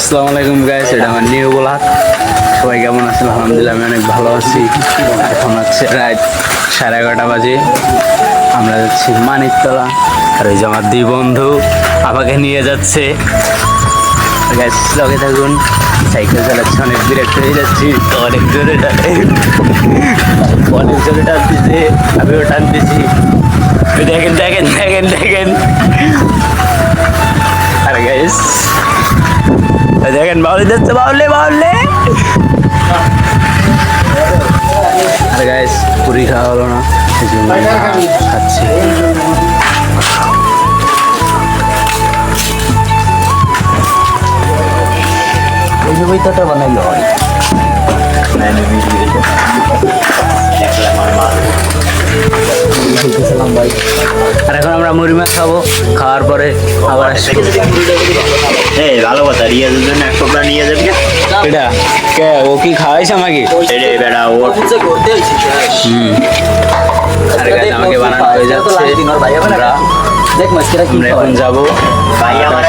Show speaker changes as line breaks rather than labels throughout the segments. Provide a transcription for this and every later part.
আসসালামু আলাইকুম গাইস, এটা আমার নিউ ব্লগ। সবাই কেমন আছেন? আলহামদুলিল্লাহ আমি অনেক ভালো আছি। এখন হচ্ছে রাত 11:30 বাজে। আমরা যাচ্ছি মানিকতলা, আর ওই যে আমার দুই বন্ধু আমাকে নিয়ে যাচ্ছে। গাইস লগে থাকুন। সাইকেল চালাচ্ছি, অনেক বিরক্ত হয়ে যাচ্ছি, অনেক জোরে টানতেছে, আমিও টানতেছি। দেখেন দেখেন দেখেন দেখেন, আর গাইস দেখেন বাউলি যাচ্ছে, বাউলে বাউলে। আর গাইস পুরি খাওয়া হলো না, এই জন্য খাচ্ছি। বানাইলো আর এখন আমরা মুড়ি মাছ খাবো, খাওয়ার পরে আবার আসবো।
ভালো কথা, রিয়াজের জন্য এক টুকরা নিয়ে যাবি।
এটা কে, ও কি খাওয়াইছে আমাকে?
বেড়া ও
আমাকে বানানো হয়ে যাচ্ছে। আমরা এখন যাবো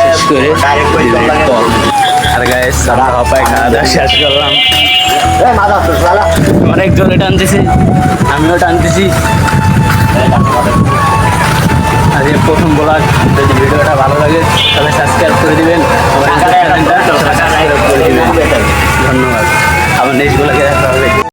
শেষ করে। আর গাইস আমরা হপায় খাওয়া দাওয়া শেষ করলাম। অনেক জোরে টানতেছি, আমিও টানতেছি। আর এই প্রথম ব্লগ, যদি ভিডিওটা ভালো লাগে তাহলে সাবস্ক্রাইব করে দিবেন, আমার চ্যানেলটা সাবস্ক্রাইব করে দিবেন। ধন্যবাদ। আমার নেক্সট ব্লগে দেখা হবে।